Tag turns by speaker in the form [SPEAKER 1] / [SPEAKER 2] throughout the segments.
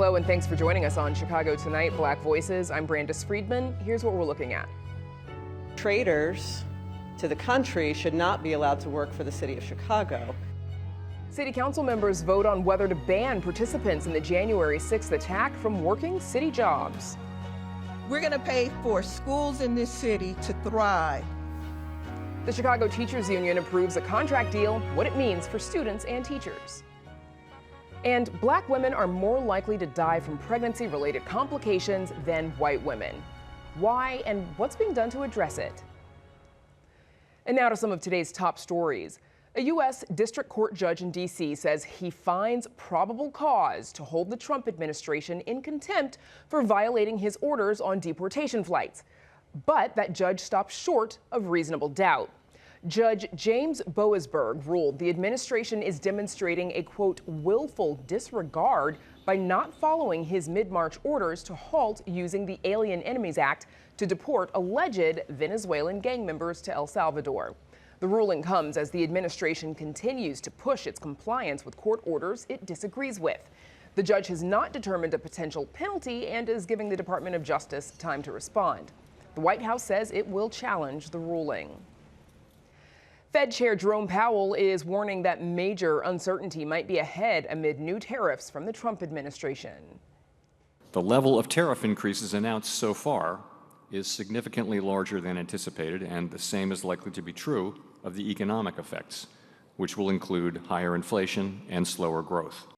[SPEAKER 1] Hello and thanks for joining us on Chicago Tonight, Black Voices. I'm Brandis Friedman. Here's what we're looking at.
[SPEAKER 2] Traitors to the country should not be allowed to work for the city of Chicago.
[SPEAKER 1] City council members vote on whether to ban participants in the January 6th attack from working city jobs.
[SPEAKER 3] We're going to pay for schools in this city to thrive.
[SPEAKER 1] The Chicago Teachers Union approves a contract deal, what it means for students and teachers. And black women are more likely to die from pregnancy-related complications than white women. Why and what's being done to address it? And now to some of today's top stories. A U.S. District Court judge in D.C. says he finds probable cause to hold the Trump administration in contempt for violating his orders on deportation flights. But that judge stopped short of reasonable doubt. Judge James Boasberg ruled the administration is demonstrating a, quote, willful disregard by not following his mid-March orders to halt using the Alien Enemies Act to deport alleged Venezuelan gang members to El Salvador. The ruling comes as the administration continues to push its compliance with court orders it disagrees with. The judge has not determined a potential penalty and is giving the Department of Justice time to respond. The White House says it will challenge the ruling. Fed Chair Jerome Powell is warning that major uncertainty might be ahead amid new tariffs from the Trump administration.
[SPEAKER 4] The level of tariff increases announced so far is significantly larger than anticipated, and the same is likely to be true of the economic effects, which will include higher inflation and slower growth.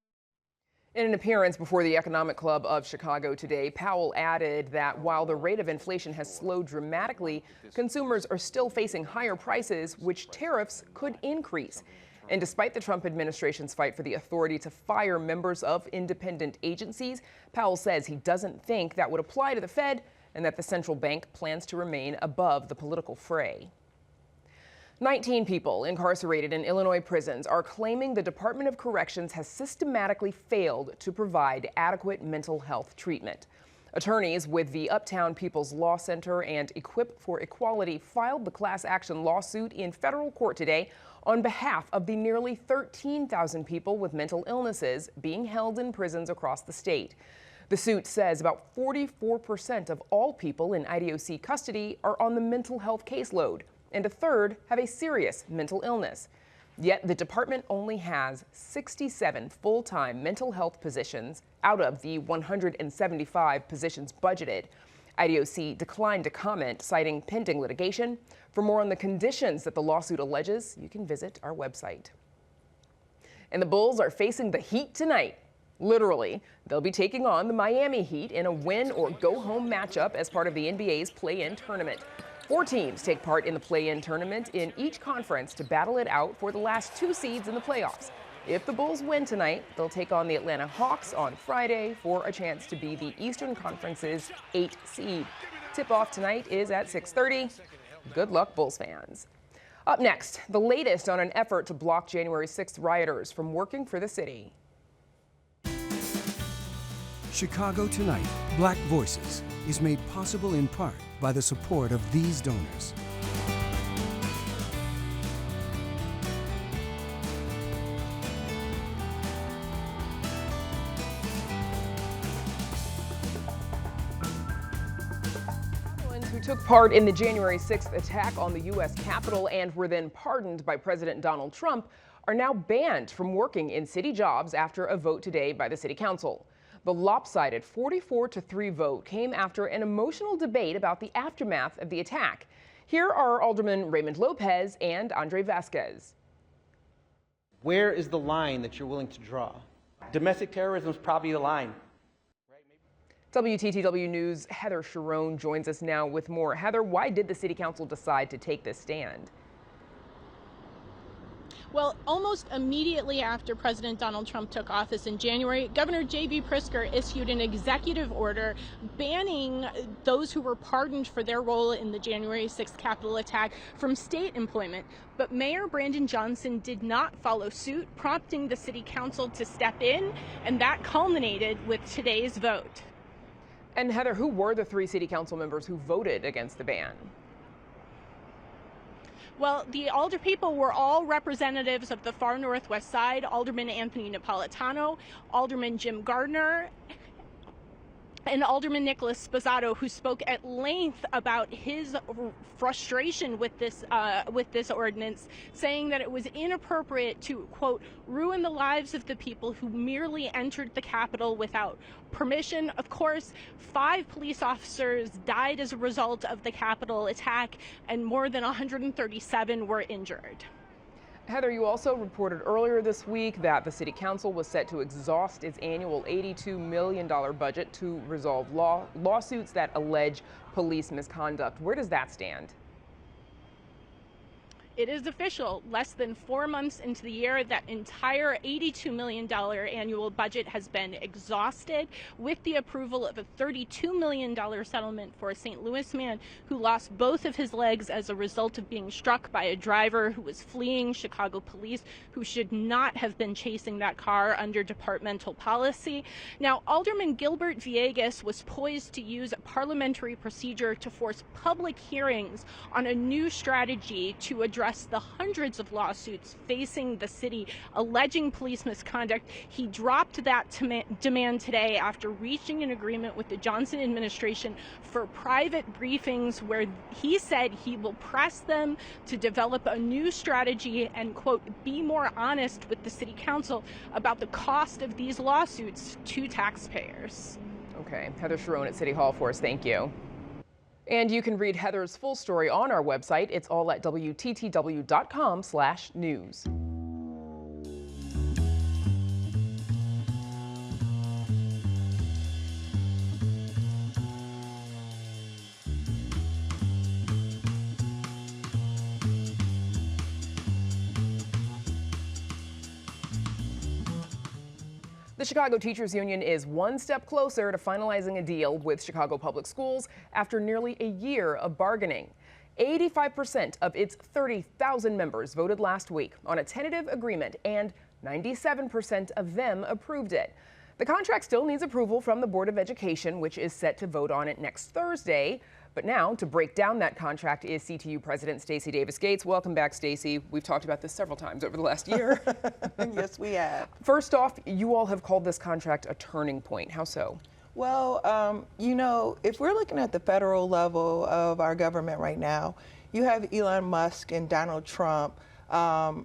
[SPEAKER 1] In an appearance before the Economic Club of Chicago today, Powell added that while the rate of inflation has slowed dramatically, consumers are still facing higher prices, which tariffs could increase. And despite the Trump administration's fight for the authority to fire members of independent agencies, Powell says he doesn't think that would apply to the Fed and that the central bank plans to remain above the political fray. 19 people incarcerated in Illinois prisons are claiming the Department of Corrections has systematically failed to provide adequate mental health treatment. Attorneys with the Uptown People's Law Center and Equip for Equality filed the class action lawsuit in federal court today on behalf of the nearly 13,000 people with mental illnesses being held in prisons across the state. The suit says about 44% of all people in IDOC custody are on the mental health caseload, and a third have a serious mental illness. Yet the department only has 67 full-time mental health positions out of the 175 positions budgeted. IDOC declined to comment, citing pending litigation. For more on the conditions that the lawsuit alleges, you can visit our website. And the Bulls are facing the Heat tonight. Literally, they'll be taking on the Miami Heat in a win-or-go-home matchup as part of the NBA's play-in tournament. 4 teams take part in the play-in tournament in each conference to battle it out for the last 2 seeds in the playoffs. If the Bulls win tonight, they'll take on the Atlanta Hawks on Friday for a chance to be the Eastern Conference's 8th seed. Tip-off tonight is at 6:30. Good luck, Bulls fans. Up next, the latest on an effort to block January 6th rioters from working for the city.
[SPEAKER 5] Chicago Tonight, Black Voices, is made possible in part by the support of these donors.
[SPEAKER 1] Who took part in the January 6th attack on the U.S. Capitol and were then pardoned by President Donald Trump are now banned from working in city jobs after a vote today by the City Council. The lopsided 44-3 vote came after an emotional debate about the aftermath of the attack. Here are Alderman Raymond Lopez and Andre Vasquez.
[SPEAKER 6] Where is the line that you're willing to draw? Domestic terrorism is probably the line.
[SPEAKER 1] WTTW News' Heather Sharon joins us now with more. Heather, why did the City Council decide to take this stand?
[SPEAKER 7] Well, almost immediately after President Donald Trump took office in January, Governor J.B. Pritzker issued an executive order banning those who were pardoned for their role in the January 6th Capitol attack from state employment. But Mayor Brandon Johnson did not follow suit, prompting the City Council to step in, and that culminated with today's vote.
[SPEAKER 1] And Heather, who were the 3 City Council members who voted against the ban?
[SPEAKER 7] Well, the alderpeople were all representatives of the far northwest side: Alderman Anthony Napolitano, Alderman Jim Gardner, and Alderman Nicholas Sposato, who spoke at length about his frustration with this ordinance, saying that it was inappropriate to, quote, ruin the lives of the people who merely entered the Capitol without permission. Of course, 5 police officers died as a result of the Capitol attack, and more than 137 were injured.
[SPEAKER 1] Heather, you also reported earlier this week that the City Council was set to exhaust its annual $82 million budget to resolve lawsuits that allege police misconduct. Where does that stand?
[SPEAKER 7] It is official. Less than 4 months into the year, that entire $82 million annual budget has been exhausted, with the approval of a $32 million settlement for a St. Louis man who lost both of his legs as a result of being struck by a driver who was fleeing Chicago police, who should not have been chasing that car under departmental policy. Now, Alderman Gilbert Villegas was poised to use a parliamentary procedure to force public hearings on a new strategy to address the hundreds of lawsuits facing the city alleging police misconduct. He dropped that demand today after reaching an agreement with the Johnson administration for private briefings, where he said he will press them to develop a new strategy and, quote, be more honest with the city council about the cost of these lawsuits to taxpayers.
[SPEAKER 1] Okay, Heather Sharon at City Hall for us. Thank you. And you can read Heather's full story on our website. It's all at WTTW.com/news. The Chicago Teachers Union is one step closer to finalizing a deal with Chicago Public Schools after nearly a year of bargaining. 85% of its 30,000 members voted last week on a tentative agreement, and 97% of them approved it. The contract still needs approval from the Board of Education, which is set to vote on it next Thursday. But now, to break down that contract is CTU President Stacy Davis-Gates. Welcome back, Stacy. We've talked about this several times over the last year.
[SPEAKER 8] Yes, we have.
[SPEAKER 1] First off, you all have called this contract a turning point. How so?
[SPEAKER 8] Well, you know, if we're looking at the federal level of our government right now, you have Elon Musk and Donald Trump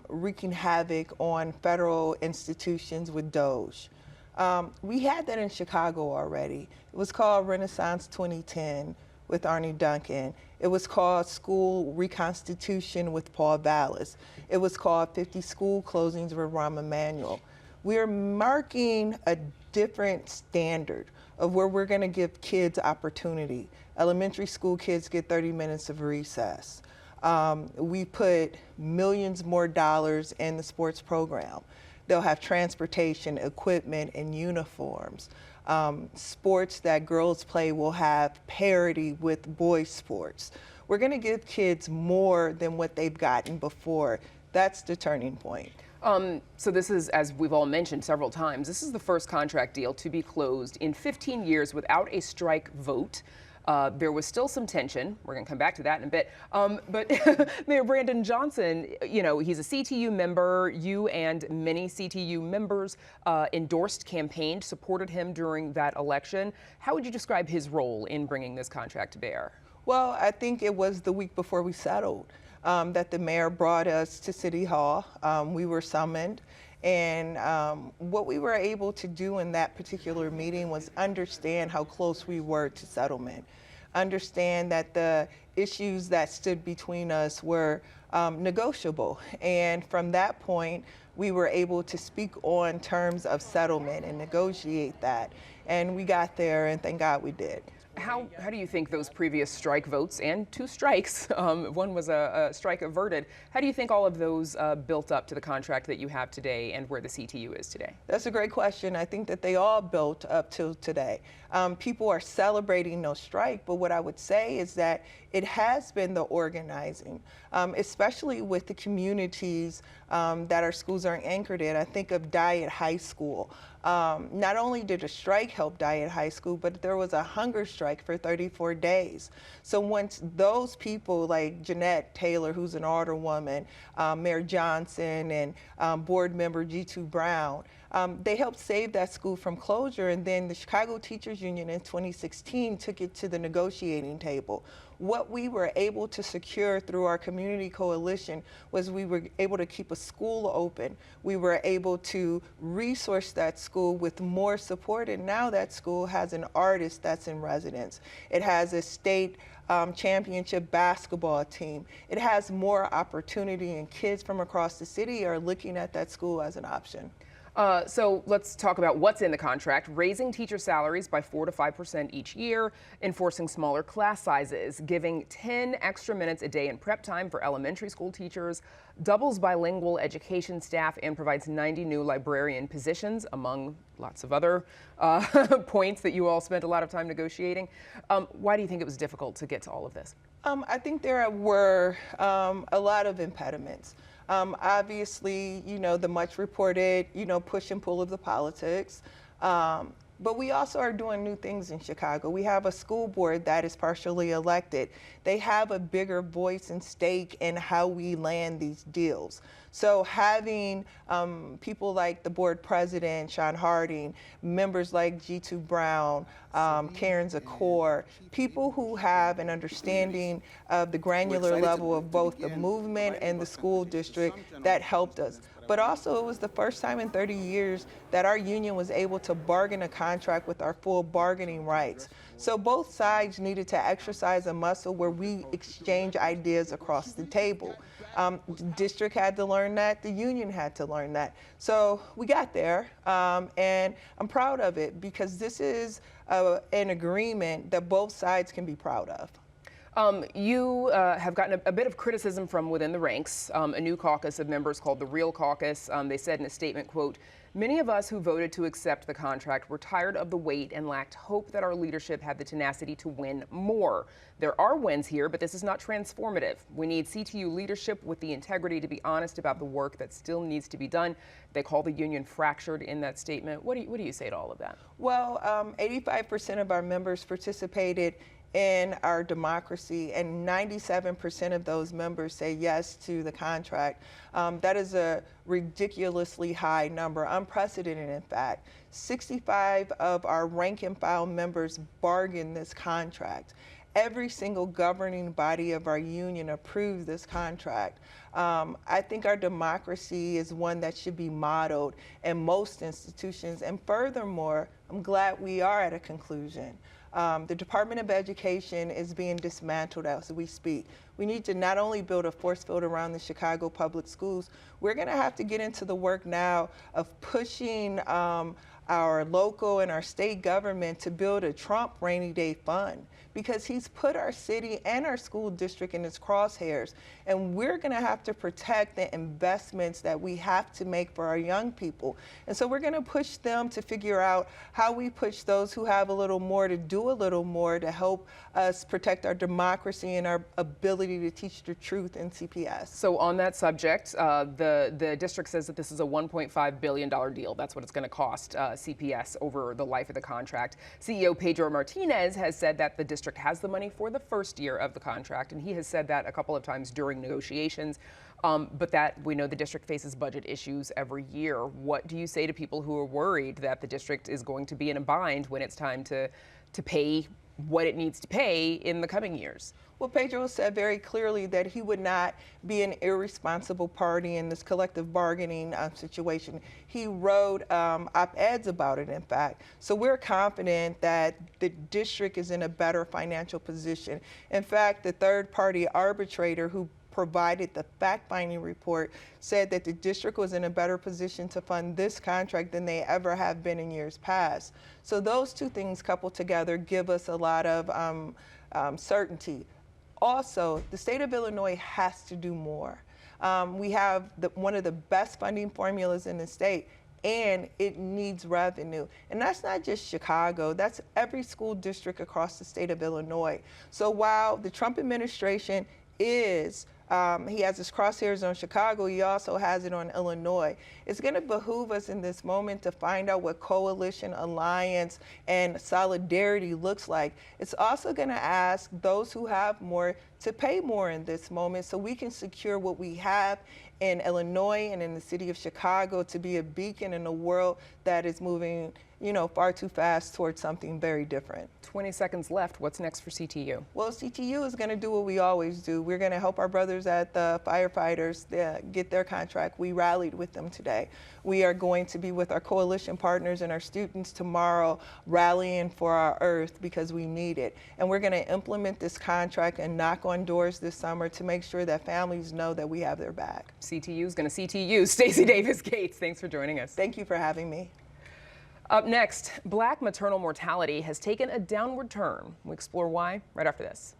[SPEAKER 8] wreaking havoc on federal institutions with DOGE. We had that in Chicago already. It was called Renaissance 2010 with Arnie Duncan. It was called School Reconstitution with Paul Vallis. It was called 50 School Closings with Rahm Emanuel. We're marking a different standard of where we're going to give kids opportunity. Elementary school kids get 30 minutes of recess. We put millions more dollars in the sports program. They'll have transportation, equipment, and uniforms. Sports that girls play will have parity with boys' sports. We're going to give kids more than what they've gotten before. That's the turning point.
[SPEAKER 1] So this is, as we've all mentioned several times, this is the first contract deal to be closed in 15 years without a strike vote. There was still some tension. We're going to come back to that in a bit. But Mayor Brandon Johnson, you know, he's a CTU member. You and many CTU members endorsed, campaigned, supported him during that election. How would you describe his role in bringing this contract to bear?
[SPEAKER 8] Well, I think it was the week before we settled that the mayor brought us to City Hall. We were summoned. And what we were able to do in that particular meeting was understand how close we were to settlement. Understand that the issues that stood between us were negotiable. And from that point, we were able to speak on terms of settlement and negotiate that. And we got there, and thank God we did.
[SPEAKER 1] How do you think those previous strike votes, and 2 strikes, one was a strike averted, how do you think all of those built up to the contract that you have today and where the CTU is today?
[SPEAKER 8] That's a great question. I think that they all built up to today. People are celebrating no strike, but what I would say is that it has been the organizing, especially with the communities that our schools are anchored in. I think of Diet High School. Not only did a strike help Diet High School, but there was a hunger strike for 34 days. So once those people like Jeanette Taylor, who's an alderwoman, Mayor Johnson, and board member G2 Brown, They helped save that school from closure, and then the Chicago Teachers Union in 2016 took it to the negotiating table. What we were able to secure through our community coalition was we were able to keep a school open. We were able to resource that school with more support, and now that school has an artist that's in residence. It has a state championship basketball team. It has more opportunity, and kids from across the city are looking at that school as an option.
[SPEAKER 1] So let's talk about what's in the contract. Raising teacher salaries by 4 to 5% each year, enforcing smaller class sizes, giving 10 extra minutes a day in prep time for elementary school teachers, doubles bilingual education staff, and provides 90 new librarian positions, among lots of other points that you all spent a lot of time negotiating. Why do you think it was difficult to get to all of this?
[SPEAKER 8] I think there were a lot of impediments. Obviously, the much reported, push and pull of the politics. But we also are doing new things in Chicago. We have a school board that is partially elected. They have a bigger voice and stake in how we land these deals. So having people like the board president, Sean Harding, members like G2 Brown, Karen Zakor, people who have an understanding of the granular level of both the movement and the school district, that helped us. But also, it was the first time in 30 years that our union was able to bargain a contract with our full bargaining rights. So both sides needed to exercise a muscle where we exchange ideas across the table. The district had to learn that, the union had to learn that. So we got there, and I'm proud of it because this is an agreement that both sides can be proud of.
[SPEAKER 1] You have gotten a bit of criticism from within the ranks. A new caucus of members called the Real Caucus, they said in a statement, quote, "Many of us who voted to accept the contract were tired of the wait and lacked hope that our leadership had the tenacity to win more. There are wins here, but this is not transformative. We need CTU leadership with the integrity to be honest about the work that still needs to be done." They call the union fractured in that statement. What do you say to all of that?
[SPEAKER 8] Well, 85% of our members participated in our democracy, and 97% of those members say yes to the contract. That is a ridiculously high number, unprecedented in fact. 65 of our rank and file members bargained this contract. Every single governing body of our union approved this contract. I think our democracy is one that should be modeled in most institutions, and furthermore, I'm glad we are at a conclusion. The Department of Education is being dismantled as we speak. We need to not only build a force field around the Chicago public schools, we're going to have to get into the work now of pushing our local and our state government to build a Trump rainy day fund, because he's put our city and our school district in his crosshairs. And we're going to have to protect the investments that we have to make for our young people. And so we're going to push them to figure out how we push those who have a little more to do a little more to help us protect our democracy and our ability to teach the truth in CPS.
[SPEAKER 1] So on that subject, the district says that this is a $1.5 billion deal. That's what it's going to cost CPS over the life of the contract. CEO Pedro Martinez has said that the district has the money for the first year of the contract, and he has said that a couple of times during negotiations, but that we know the district faces budget issues every year. What do you say to people who are worried that the district is going to be in a bind when it's time to pay what it needs to pay in the coming years?
[SPEAKER 8] Well, Pedro said very clearly that he would not be an irresponsible party in this collective bargaining situation. He wrote op-eds about it, in fact. So we're confident that the district is in a better financial position. In fact, the third-party arbitrator who provided the fact-finding report said that the district was in a better position to fund this contract than they ever have been in years past. So those two things coupled together give us a lot of certainty. Also, the state of Illinois has to do more. We have one of the best funding formulas in the state, and it needs revenue. And that's not just Chicago, that's every school district across the state of Illinois. So while the Trump administration is He has his crosshairs on Chicago. He also has it on Illinois. It's going to behoove us in this moment to find out what coalition, alliance, and solidarity looks like. It's also going to ask those who have more to pay more in this moment so we can secure what we have in Illinois and in the city of Chicago to be a beacon in a world that is moving, far too fast towards something very different.
[SPEAKER 1] 20 seconds left. What's next for CTU?
[SPEAKER 8] Well, CTU is going to do what we always do. We're going to help our brothers at the firefighters get their contract. We rallied with them today. We are going to be with our coalition partners and our students tomorrow, rallying for our earth because we need it. And we're going to implement this contract and knock on doors this summer to make sure that families know that we have their back.
[SPEAKER 1] CTU is going to CTU. Stacy Davis-Gates, thanks for joining us.
[SPEAKER 8] Thank you for having me.
[SPEAKER 1] Up next, Black maternal mortality has taken a downward turn. We'll explore why right after this.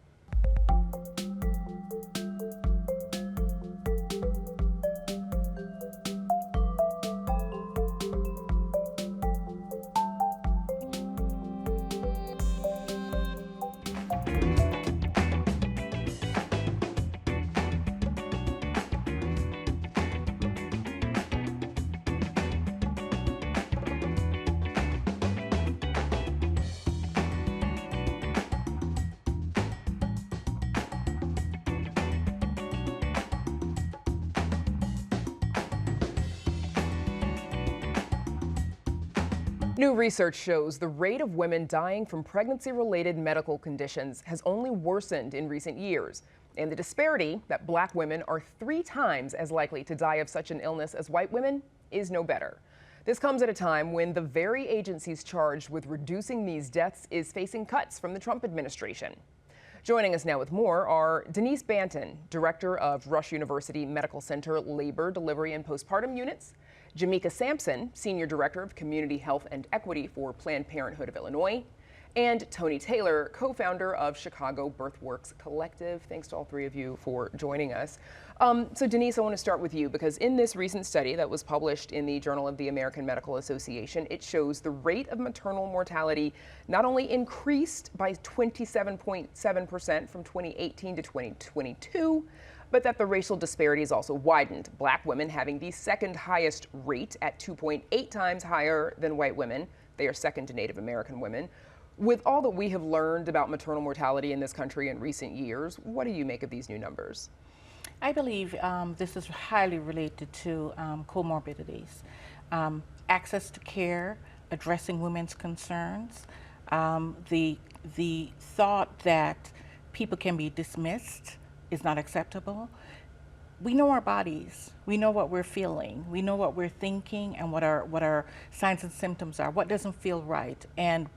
[SPEAKER 1] New research shows the rate of women dying from pregnancy-related medical conditions has only worsened in recent years. And the disparity that Black women are 3 times as likely to die of such an illness as white women is no better. This comes at a time when the very agencies charged with reducing these deaths is facing cuts from the Trump administration. Joining us now with more are Denise Banton, Director of Rush University Medical Center Labor, Delivery, and Postpartum Units, Jamika Sampson, Senior Director of Community Health and Equity for Planned Parenthood of Illinois, and Tony Taylor, co-founder of Chicago Birthworks Collective. Thanks to all 3 of you for joining us. So Denise, I want to start with you because in this recent study that was published in the Journal of the American Medical Association, it shows the rate of maternal mortality not only increased by 27.7% from 2018 to 2022, but that the racial disparities also widened, Black women having the second highest rate at 2.8 times higher than white women. They are second to Native American women. With all that we have learned about maternal mortality in this country in recent years, what do you make of these new numbers?
[SPEAKER 9] I believe this is highly related to comorbidities, access to care, addressing women's concerns, the thought that people can be dismissed is not acceptable. We know our bodies. We know what we're feeling. We know what we're thinking and what our signs and symptoms are, what doesn't feel right, and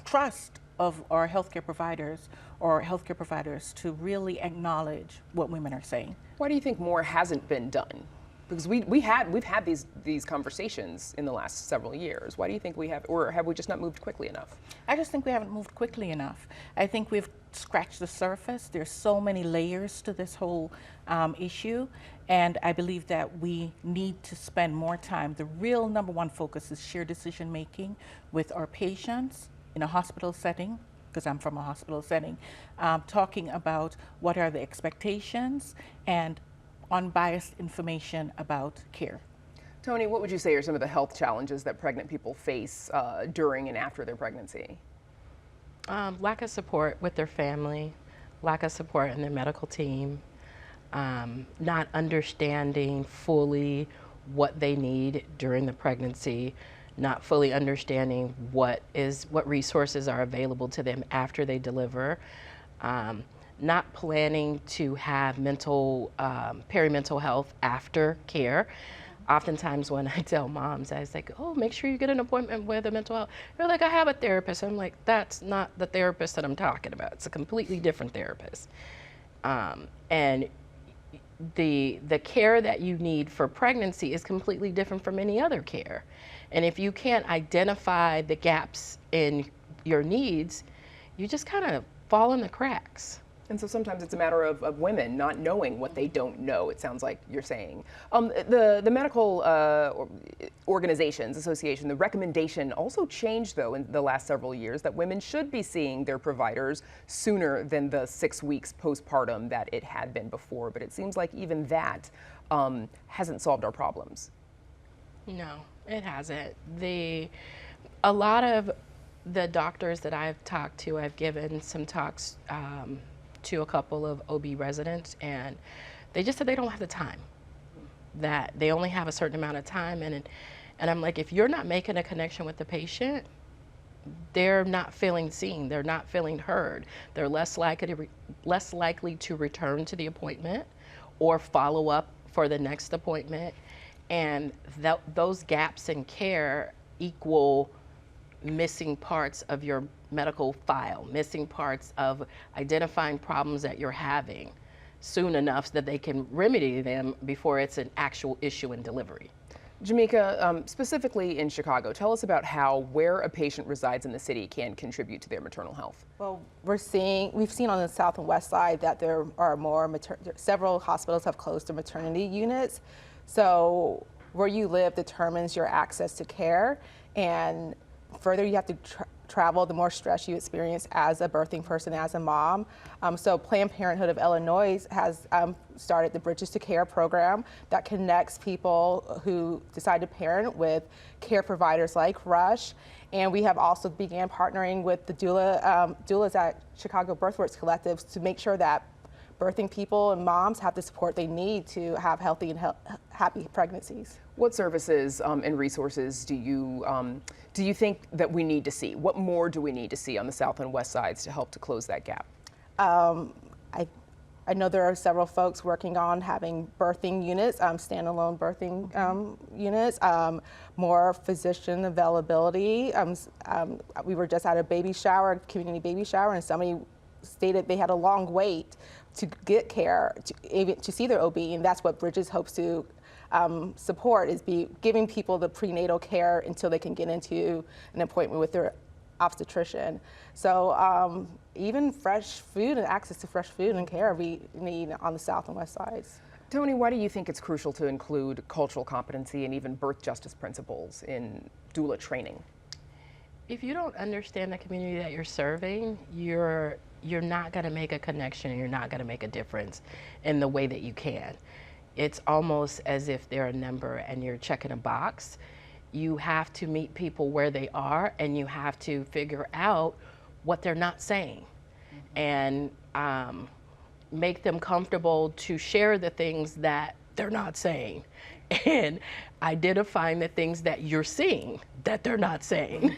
[SPEAKER 9] trust of our healthcare providers or healthcare providers to really acknowledge what women are saying.
[SPEAKER 1] Why do you think more hasn't been done? Because we've had these conversations in the last several years. Why do you think we have, or have we just not moved quickly enough?
[SPEAKER 9] I just think we haven't moved quickly enough. I think we've scratched the surface. There's so many layers to this whole issue, and I believe that we need to spend more time. The real #1 focus is shared decision making with our patients in a hospital setting, because I'm from a hospital setting, talking about what are the expectations and unbiased information about care.
[SPEAKER 1] Tony, what would you say are some of the health challenges that pregnant people face during and after their pregnancy?
[SPEAKER 10] Lack of support with their family, lack of support in their medical team, not understanding fully what they need during the pregnancy, not fully understanding what resources are available to them after they deliver, not planning to have perimental health after care. Oftentimes when I tell moms, I was like, oh, make sure you get an appointment with a mental health. They're like, I have a therapist. I'm like, that's not the therapist that I'm talking about. It's a completely different therapist. And the care that you need for pregnancy is completely different from any other care. And if you can't identify the gaps in your needs, you just kind of fall in the cracks.
[SPEAKER 1] And so sometimes it's a matter of women not knowing what they don't know, it sounds like you're saying. The medical organizations association, the recommendation also changed, though, in the last several years that women should be seeing their providers sooner than the 6 weeks postpartum that it had been before. But it seems like even that hasn't solved our problems. No, it hasn't. A lot of the doctors that I've talked to, I've given some talks to a couple of OB residents, and they just said they don't have the time, that they only have a certain amount of time. And I'm like, if you're not making a connection with the patient, they're not feeling seen, they're not feeling heard, they're less likely to return to the appointment or follow up for the next appointment. And those gaps in care equal missing parts of your medical file, missing parts of identifying problems that you're having soon enough so that they can remedy them before it's an actual issue in delivery. Jamika, specifically in Chicago, tell us about how where a patient resides in the city can contribute to their maternal health.
[SPEAKER 11] Well, we've seen on the south and west side that there are several hospitals have closed their maternity units. So where you live determines your access to care, and further you have to travel, the more stress you experience as a birthing person, as a mom. So Planned Parenthood of Illinois has started the Bridges to Care program that connects people who decide to parent with care providers like Rush. And we have also began partnering with the doulas at Chicago Birthworks Collectives to make sure that birthing people and moms have the support they need to have healthy and happy pregnancies.
[SPEAKER 1] What services and resources do you think that we need to see? What more do we need to see on the south and west sides to help to close that gap?
[SPEAKER 11] I know there are several folks working on having birthing units, standalone birthing units, more physician availability. We were just at a baby shower, community baby shower, and somebody stated they had a long wait to get care, to see their OB, and that's what Bridges hopes to support, is giving people the prenatal care until they can get into an appointment with their obstetrician. So even fresh food and access to fresh food and care we need on the south and west sides.
[SPEAKER 1] Tony, why do you think it's crucial to include cultural competency and even birth justice principles in doula training?
[SPEAKER 10] If you don't understand the community that you're serving, you're not going to make a connection, and you're not going to make a difference in the way that you can. It's almost as if they're a number and you're checking a box. You have to meet people where they are, and you have to figure out what they're not saying, and make them comfortable to share the things that they're not saying, and identifying the things that you're seeing that they're not saying.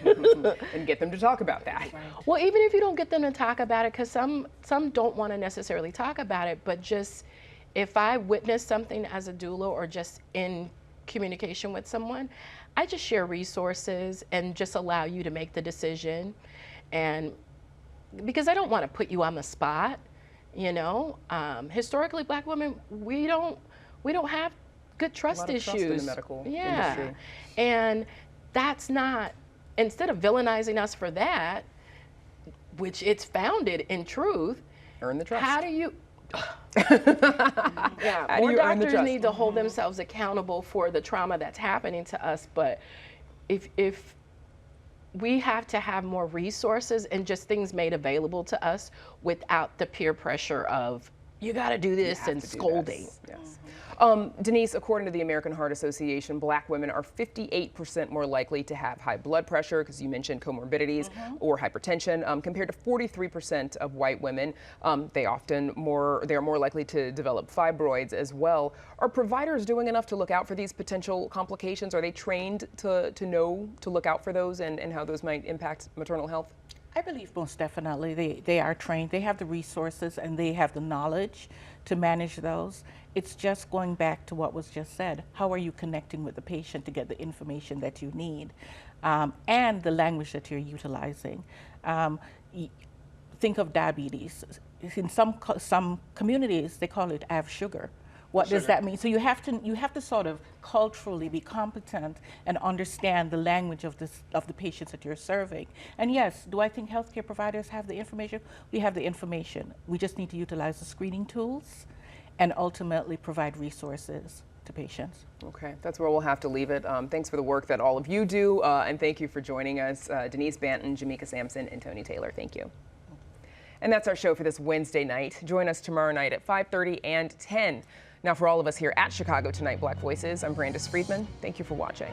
[SPEAKER 1] And get them to talk about that.
[SPEAKER 10] Right. Well, even if you don't get them to talk about it, because some don't want to necessarily talk about it, but just if I witness something as a doula or just in communication with someone, I just share resources and just allow you to make the decision. And because I don't want to put you on the spot, you know. Historically, Black women, we don't have good trust issues.
[SPEAKER 1] Trust in the medical industry.
[SPEAKER 10] And that's not, instead of villainizing us for that, which it's founded in truth,
[SPEAKER 1] earn the trust.
[SPEAKER 10] How do you?
[SPEAKER 1] Yeah,
[SPEAKER 10] more doctors need to hold themselves accountable for the trauma that's happening to us. But if we have to have more resources and just things made available to us without the peer pressure of you got to do this and scolding.
[SPEAKER 1] Yes. Denise, according to the American Heart Association, Black women are 58% more likely to have high blood pressure, because you mentioned comorbidities, or hypertension, compared to 43% of white women. They are more likely to develop fibroids as well. Are providers doing enough to look out for these potential complications? Are they trained to know to look out for those and how those might impact maternal health?
[SPEAKER 9] I believe most definitely they are trained. They have the resources and they have the knowledge to manage those. It's just going back to what was just said. How are you connecting with the patient to get the information that you need, and the language that you're utilizing? Think of diabetes. In some communities, they call it "I have sugar," What does that mean? So you have to sort of culturally be competent and understand the language of the patients that you're serving. And yes, do I think healthcare providers have the information? We have the information. We just need to utilize the screening tools and ultimately provide resources to patients.
[SPEAKER 1] Okay, that's where we'll have to leave it. Thanks for the work that all of you do, and thank you for joining us, Denise Banton, Jamika Sampson, and Tony Taylor. Thank you. And that's our show for this Wednesday night. Join us tomorrow night at 5:30 and 10. Now, for all of us here at Chicago Tonight Black Voices, I'm Brandis Friedman. Thank you for watching.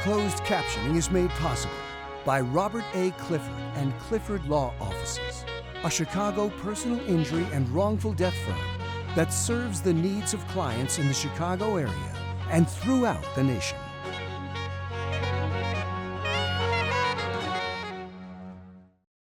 [SPEAKER 5] Closed captioning is made possible by Robert A. Clifford and Clifford Law Offices, a Chicago personal injury and wrongful death firm that serves the needs of clients in the Chicago area and throughout the nation.